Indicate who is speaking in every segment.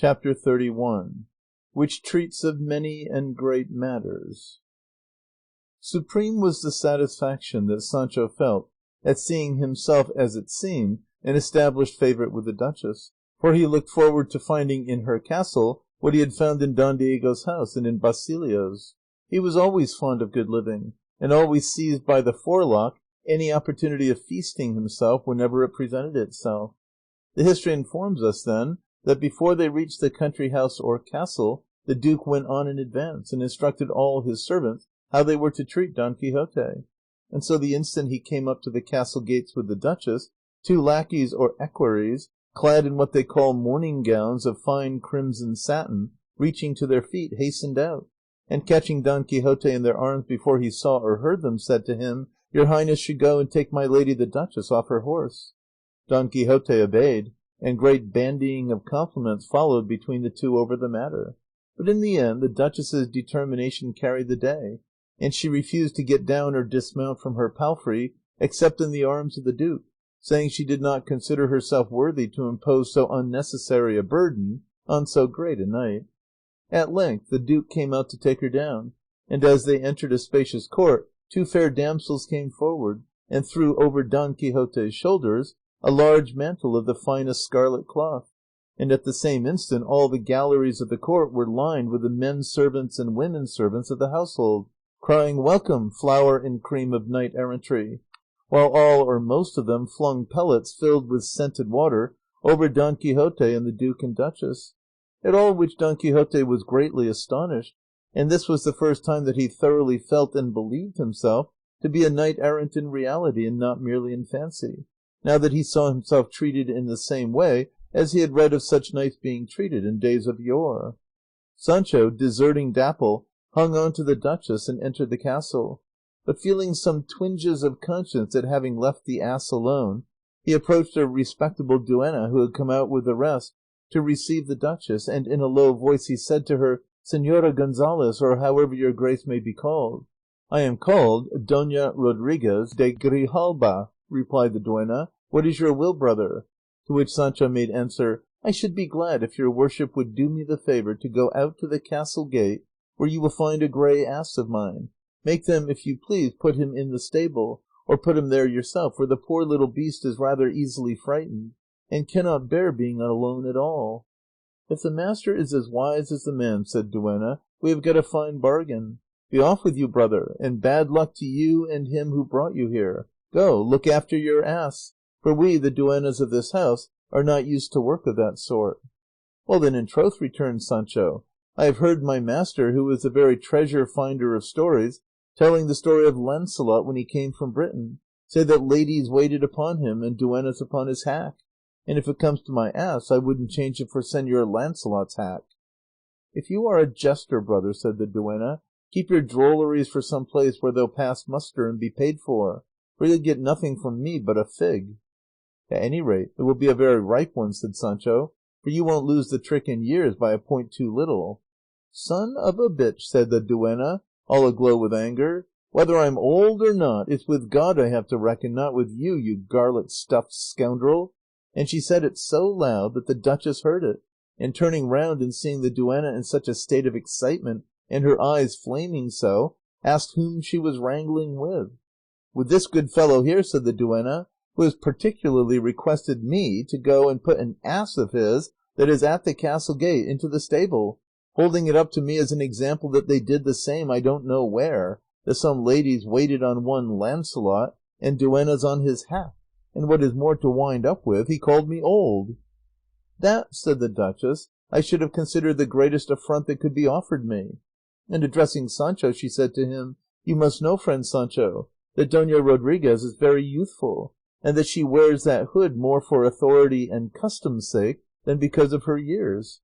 Speaker 1: Chapter 31, which treats of many and great matters. Supreme was the satisfaction that Sancho felt at seeing himself, as it seemed, an established favourite with the duchess, for he looked forward to finding in her castle what he had found in Don Diego's house and in Basilio's. He was always fond of good living, and always seized by the forelock any opportunity of feasting himself whenever it presented itself. The history informs us, then, that before they reached the country house or castle, the duke went on in advance and instructed all his servants how they were to treat Don Quixote; and so the instant he came up to the castle gates with the duchess, two lackeys or equerries, clad in what they call morning gowns of fine crimson satin, reaching to their feet, hastened out, and catching Don Quixote in their arms before he saw or heard them, said to him, "Your highness should go and take my lady the duchess off her horse." Don Quixote obeyed, and great bandying of compliments followed between the two over the matter; but in the end the duchess's determination carried the day, and she refused to get down or dismount from her palfrey except in the arms of the duke, saying she did not consider herself worthy to impose so unnecessary a burden on so great a knight. At length the duke came out to take her down, and as they entered a spacious court, two fair damsels came forward and threw over Don Quixote's shoulders a large mantle of the finest scarlet cloth, and at the same instant all the galleries of the court were lined with the men servants and women servants of the household, crying, "Welcome, flower and cream of knight errantry," while all or most of them flung pellets filled with scented water over Don Quixote and the duke and duchess; at all which Don Quixote was greatly astonished, and this was the first time that he thoroughly felt and believed himself to be a knight errant in reality and not merely in fancy, now that he saw himself treated in the same way as he had read of such knights being treated in days of yore. Sancho, deserting Dapple, hung on to the duchess and entered the castle; but feeling some twinges of conscience at having left the ass alone, he approached a respectable duenna who had come out with the rest to receive the duchess, and in a low voice he said to her, "Señora Gonzales, or however your grace may be called." "I am called Dona Rodriguez de Grijalba," replied the duenna; "what is your will, brother?" To which Sancho made answer, "I should be glad if your worship would do me the favour to go out to the castle gate, where you will find a grey ass of mine; make them, if you please, put him in the stable, or put him there yourself, for the poor little beast is rather easily frightened, and cannot bear being alone at all." "If the master is as wise as the man," said duenna, "we have got a fine bargain. Be off with you, brother, and bad luck to you and him who brought you here. Go, look after your ass, for we, the duennas of this house, are not used to work of that sort." "Well then, in troth," returned Sancho, "I have heard my master, who is a very treasure finder of stories, telling the story of Lancelot when he came from Britain, say that ladies waited upon him and duennas upon his hack; and if it comes to my ass, I wouldn't change it for Señor Lancelot's hack." "If you are a jester, brother," said the duenna, "keep your drolleries for some place where they'll pass muster and be paid for you'll get nothing from me but a fig." "At any rate it will be a very ripe one," said Sancho, "for you won't lose the trick in years by a point too little." "Son of a bitch," said the duenna, all aglow with anger, "whether I'm old or not, it's with God I have to reckon, not with you, you garlic-stuffed scoundrel;" and she said it so loud that the duchess heard it, and turning round and seeing the duenna in such a state of excitement and her eyes flaming so, asked whom she was wrangling with. "With this good fellow here," said the duenna, "who has particularly requested me to go and put an ass of his that is at the castle gate into the stable, holding it up to me as an example that they did the same I don't know where, that some ladies waited on one Lancelot and duennas on his hack, and what is more to wind up with, he called me old." "That," said the duchess, "I should have considered the greatest affront that could be offered me;" and addressing Sancho she said to him, "You must know, friend Sancho, that Dona Rodriguez is very youthful, and that she wears that hood more for authority and custom's sake than because of her years."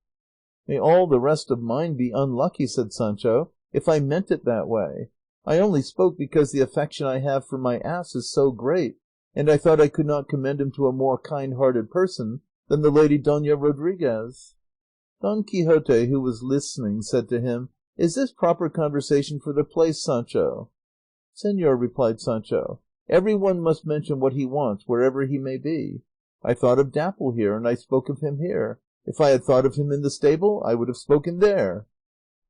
Speaker 1: "May all the rest of mine be unlucky," said Sancho, "if I meant it that way. I only spoke because the affection I have for my ass is so great, and I thought I could not commend him to a more kind-hearted person than the lady Dona Rodriguez." Don Quixote, who was listening, said to him, "Is this proper conversation for the place, Sancho?" "Señor," replied Sancho, "every one must mention what he wants wherever he may be. I thought of Dapple here, and I spoke of him here, If I had thought of him in the stable, I would have spoken there."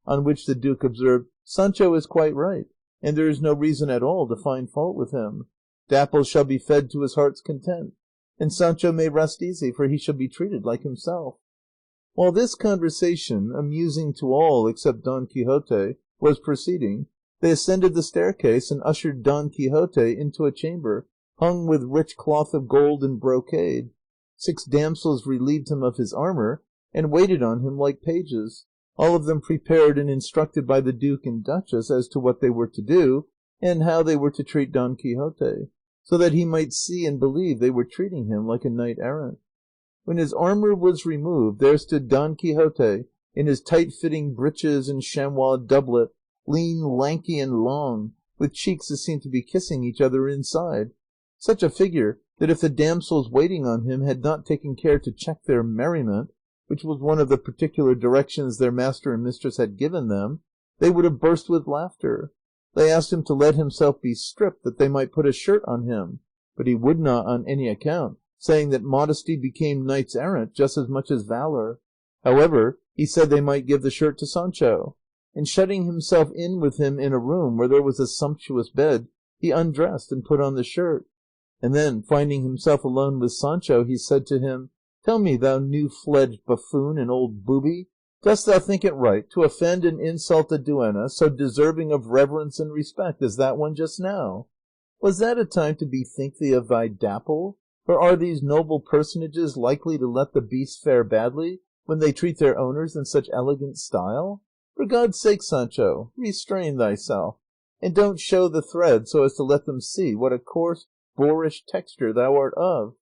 Speaker 1: On which the duke observed, "Sancho is quite right, and there is no reason at all to find fault with him. Dapple shall be fed to his heart's content, and Sancho may rest easy, for he shall be treated like himself." While this conversation, amusing to all except Don Quixote, was proceeding, they ascended the staircase and ushered Don Quixote into a chamber hung with rich cloth of gold and brocade. 6 damsels relieved him of his armour, and waited on him like pages, all of them prepared and instructed by the duke and duchess as to what they were to do, and how they were to treat Don Quixote, so that he might see and believe they were treating him like a knight errant. When his armour was removed, there stood Don Quixote in his tight-fitting breeches and chamois doublet, lean, lanky, and long, with cheeks that seemed to be kissing each other inside. Such a figure that if the damsels waiting on him had not taken care to check their merriment, which was one of the particular directions their master and mistress had given them, they would have burst with laughter. They asked him to let himself be stripped that they might put a shirt on him, but he would not on any account, saying that modesty became knights errant just as much as valour. However, he said they might give the shirt to Sancho, and shutting himself in with him in a room where there was a sumptuous bed, he undressed and put on the shirt. And then, finding himself alone with Sancho, he said to him, "Tell me, thou new-fledged buffoon and old booby, dost thou think it right to offend and insult a duenna so deserving of reverence and respect as that one just now? Was that a time to bethink thee of thy Dapple? Or are these noble personages likely to let the beast fare badly when they treat their owners in such elegant style? For God's sake, Sancho, restrain thyself, and don't show the thread so as to let them see what a coarse, boorish texture thou art of.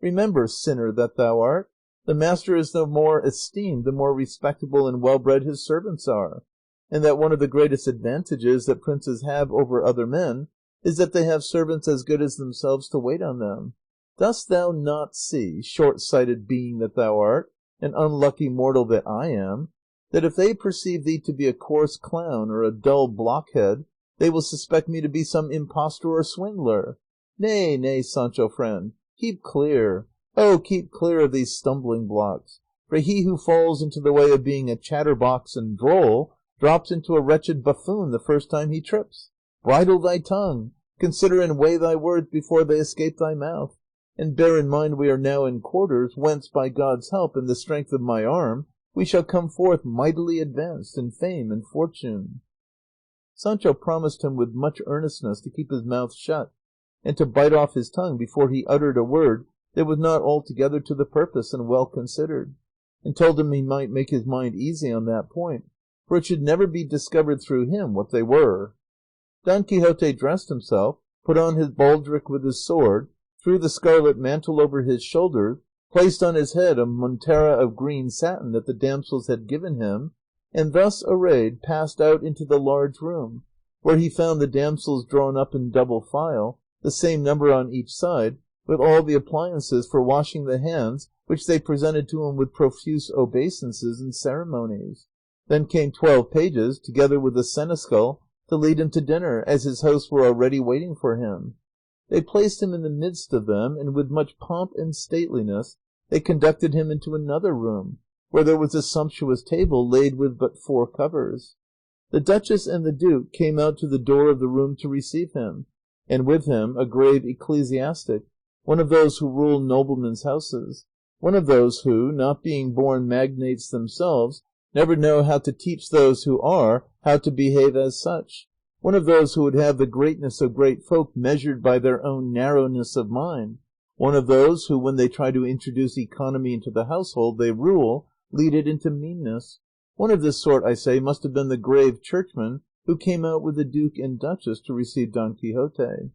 Speaker 1: Remember, sinner that thou art, the master is the more esteemed the more respectable and well-bred his servants are, and that one of the greatest advantages that princes have over other men is that they have servants as good as themselves to wait on them. Dost thou not see, short-sighted being that thou art, and unlucky mortal that I am, that if they perceive thee to be a coarse clown or a dull blockhead, they will suspect me to be some impostor or swindler? Nay, nay, Sancho friend, keep clear, oh, keep clear of these stumbling blocks, for he who falls into the way of being a chatterbox and droll drops into a wretched buffoon the first time he trips. Bridle thy tongue, consider and weigh thy words before they escape thy mouth, and bear in mind we are now in quarters whence, by God's help and the strength of my arm, we shall come forth mightily advanced in fame and fortune." Sancho promised him with much earnestness to keep his mouth shut, and to bite off his tongue before he uttered a word that was not altogether to the purpose and well considered, and told him he might make his mind easy on that point, for it should never be discovered through him what they were. Don Quixote dressed himself, put on his baldric with his sword, threw the scarlet mantle over his shoulders, placed on his head a montera of green satin that the damsels had given him, and thus arrayed passed out into the large room, where he found the damsels drawn up in double file, the same number on each side, with all the appliances for washing the hands, which they presented to him with profuse obeisances and ceremonies. Then came 12 pages, together with the seneschal, to lead him to dinner, as his hosts were already waiting for him. They placed him in the midst of them, and with much pomp and stateliness they conducted him into another room, where there was a sumptuous table laid with but 4 covers. The duchess and the duke came out to the door of the room to receive him, and with him a grave ecclesiastic, one of those who rule noblemen's houses, one of those who, not being born magnates themselves, never know how to teach those who are how to behave as such, one of those who would have the greatness of great folk measured by their own narrowness of mind, one of those who, when they try to introduce economy into the household they rule, lead it into meanness. One of this sort, I say, must have been the grave churchman who came out with the duke and duchess to receive Don Quixote.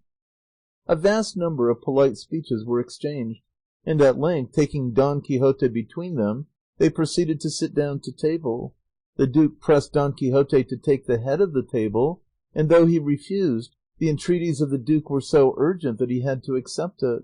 Speaker 1: A vast number of polite speeches were exchanged, and at length, taking Don Quixote between them, they proceeded to sit down to table. The duke pressed Don Quixote to take the head of the table, and though he refused, the entreaties of the duke were so urgent that he had to accept it.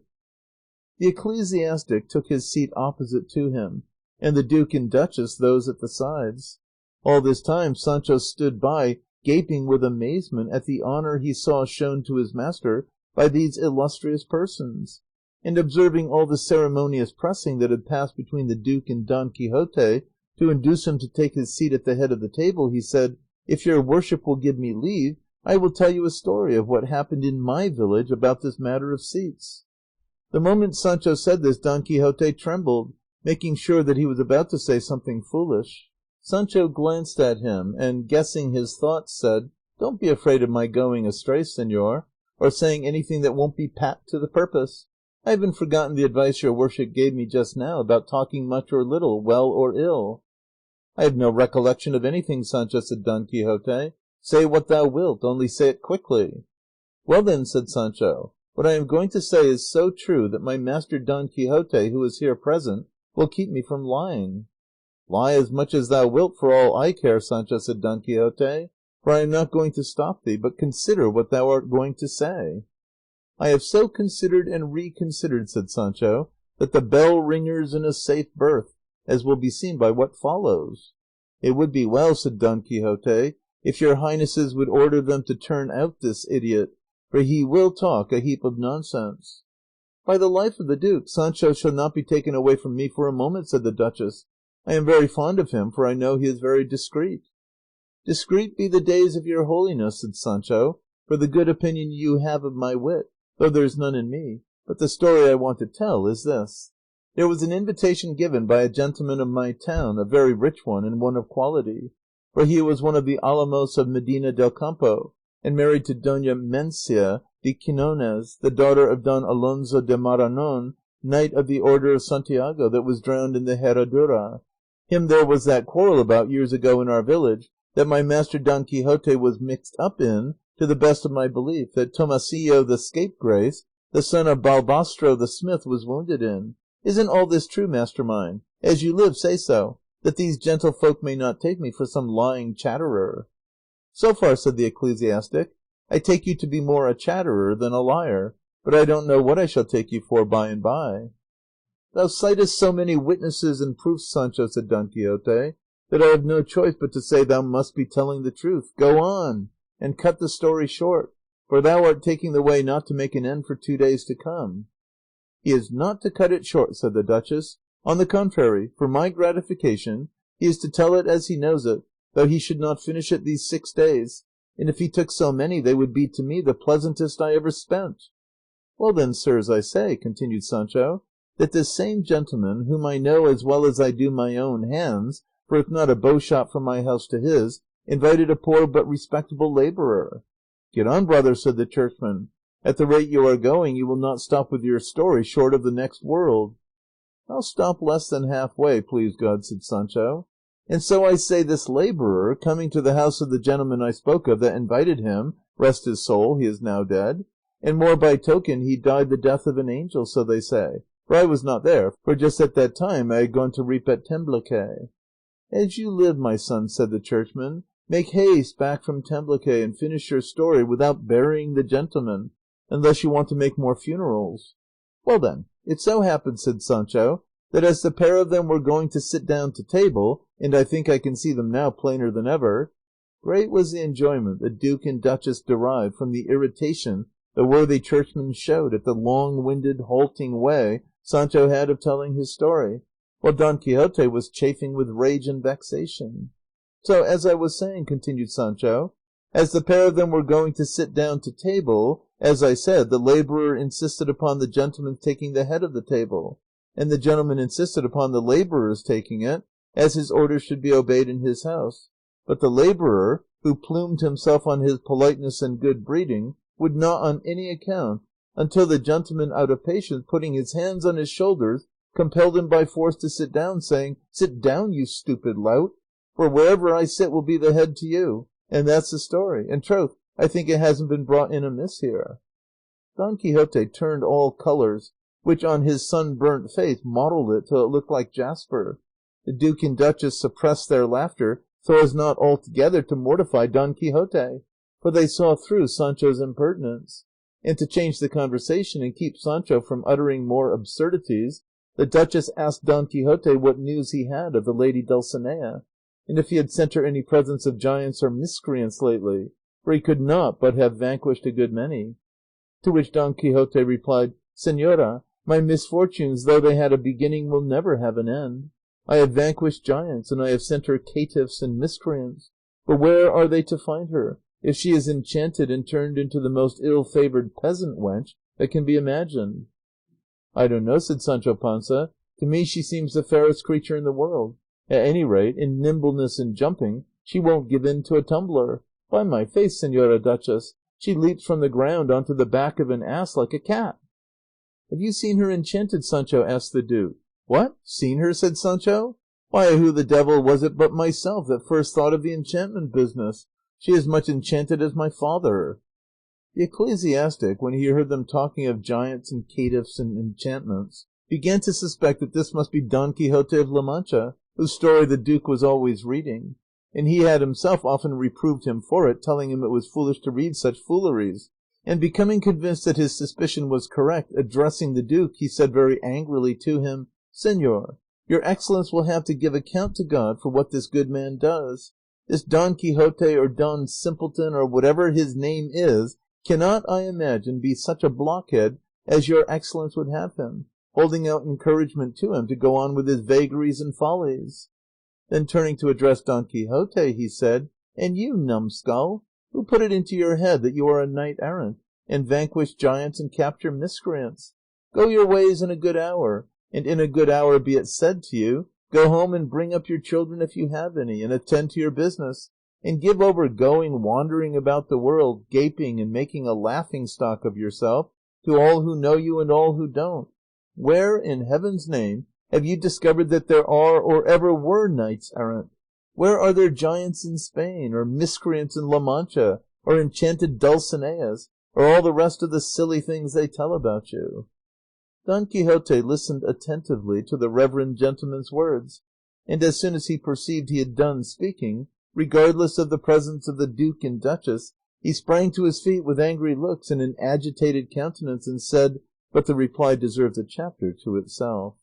Speaker 1: The ecclesiastic took his seat opposite to him, and the duke and duchess those at the sides. All this time Sancho stood by, gaping with amazement at the honour he saw shown to his master by these illustrious persons. and observing all the ceremonious pressing that had passed between the duke and Don Quixote to induce him to take his seat at the head of the table, he said, "If your worship will give me leave, I will tell you a story of what happened in my village about this matter of seats." The moment Sancho said this, Don Quixote trembled, making sure that he was about to say something foolish. Sancho glanced at him, and, guessing his thoughts, said, "Don't be afraid of my going astray, señor, or saying anything that won't be pat to the purpose. I haven't forgotten the advice your worship gave me just now about talking much or little, well or ill." "I have no recollection of anything, Sancho," said Don Quixote. "Say what thou wilt, only say it quickly." "Well then," said Sancho, "what I am going to say is so true that my master Don Quixote, who is here present, will keep me from lying." "Lie as much as thou wilt for all I care, Sancho," said Don Quixote, "for I am not going to stop thee, but consider what thou art going to say." "I have so considered and reconsidered," said Sancho, "that the bell ringer's in a safe berth, as will be seen by what follows." "It would be well," said Don Quixote, "if your highnesses would order them to turn out this idiot, for he will talk a heap of nonsense." "By the life of the duke, Sancho shall not be taken away from me for a moment," said the duchess. "I am very fond of him, for I know he is very discreet." "Discreet be the days of your holiness," said Sancho, "for the good opinion you have of my wit, though there's none in me; but the story I want to tell is this. There was an invitation given by a gentleman of my town, a very rich one, and one of quality, for he was one of the Alamos of Medina del Campo, and married to Dona Mencia de Quinones, the daughter of Don Alonso de Maranon, knight of the Order of Santiago, that was drowned in the Herradura. Him there was that quarrel about years ago in our village, that my master Don Quixote was mixed up in, to the best of my belief, that Tomasillo the scapegrace, the son of Balbastro the smith, was wounded in. Isn't all this true, master mine? As you live, say so, that these gentlefolk may not take me for some lying chatterer." "So far," said the ecclesiastic, "I take you to be more a chatterer than a liar, but I don't know what I shall take you for by and by." "Thou citest so many witnesses and proofs, Sancho," said Don Quixote, "that I have no choice but to say thou must be telling the truth. Go on, and cut the story short, for thou art taking the way not to make an end for 2 days to come." "He is not to cut it short," said the duchess. "On the contrary, for my gratification, he is to tell it as he knows it, though he should not finish it these 6 days, and if he took so many they would be to me the pleasantest I ever spent." "Well then, sirs, I say," continued Sancho, "that this same gentleman, whom I know as well as I do my own hands, for it's not a bow shot from my house to his, invited a poor but respectable labourer." "Get on, brother," said the churchman; "at the rate you are going you will not stop with your story short of the next world." "I'll stop less than half way, please God," said Sancho. "And so I say this labourer, coming to the house of the gentleman I spoke of that invited him, rest his soul, he is now dead, and more by token he died the death of an angel, so they say, for I was not there, for just at that time I had gone to reap at Tembleque." "As you live, my son," said the churchman, "make haste back from Tembleque and finish your story without burying the gentleman, unless you want to make more funerals." "Well then, it so happened," said Sancho, "that as the pair of them were going to sit down to table, and I think I can see them now plainer than ever." Great was the enjoyment the duke and duchess derived from the irritation the worthy churchman showed at the long-winded, halting way Sancho had of telling his story, while Don Quixote was chafing with rage and vexation. "So, as I was saying," continued Sancho, "as the pair of them were going to sit down to table, as I said, the labourer insisted upon the gentleman's taking the head of the table, and the gentleman insisted upon the labourer's taking it, as his orders should be obeyed in his house; but the labourer, who plumed himself on his politeness and good breeding, would not on any account, until the gentleman, out of patience, putting his hands on his shoulders, compelled him by force to sit down, saying, 'Sit down, you stupid lout, for wherever I sit will be the head to you,' and that's the story, and troth, I think it hasn't been brought in amiss here." Don Quixote turned all colours, which on his sunburnt face mottled it till it looked like jasper. The duke and duchess suppressed their laughter so as not altogether to mortify Don Quixote, for they saw through Sancho's impertinence; and to change the conversation and keep Sancho from uttering more absurdities, the duchess asked Don Quixote what news he had of the lady Dulcinea, and if he had sent her any presents of giants or miscreants lately, for he could not but have vanquished a good many. To which Don Quixote replied, "Señora, My misfortunes, though they had a beginning, will never have an end. I have vanquished giants, and I have sent her caitiffs and miscreants. But where are they to find her, if she is enchanted and turned into the most ill-favoured peasant wench that can be imagined?" "I don't know," said Sancho Panza. "To me she seems the fairest creature in the world. At any rate, in nimbleness and jumping, she won't give in to a tumbler. By my faith, señora duchess, she leaps from the ground on to the back of an ass like a cat." "Have you seen her enchanted, Sancho?" asked the duke. "What? Seen her?" said Sancho. "Why, who the devil was it but myself that first thought of the enchantment business? She is as much enchanted as my father." The ecclesiastic, when he heard them talking of giants and caitiffs and enchantments, began to suspect that this must be Don Quixote of La Mancha, whose story the duke was always reading, and he had himself often reproved him for it, telling him it was foolish to read such fooleries; and becoming convinced that his suspicion was correct, addressing the duke, he said very angrily to him, "Señor, your excellence will have to give account to God for what this good man does. This Don Quixote or Don Simpleton or whatever his name is cannot, I imagine, be such a blockhead as your excellence would have him, holding out encouragement to him to go on with his vagaries and follies." Then turning to address Don Quixote, he said, "And you, numbskull, who put it into your head that you are a knight errant, and vanquish giants and capture miscreants? Go your ways in a good hour, and in a good hour be it said to you, go home and bring up your children if you have any, and attend to your business, and give over going wandering about the world, gaping and making a laughing-stock of yourself to all who know you and all who don't. Where, in heaven's name, have you discovered that there are or ever were knights errant? Where are there giants in Spain, or miscreants in La Mancha, or enchanted Dulcineas, or all the rest of the silly things they tell about you?" Don Quixote listened attentively to the reverend gentleman's words, and as soon as he perceived he had done speaking, regardless of the presence of the duke and duchess, he sprang to his feet with angry looks and an agitated countenance, and said, but the reply deserves a chapter to itself.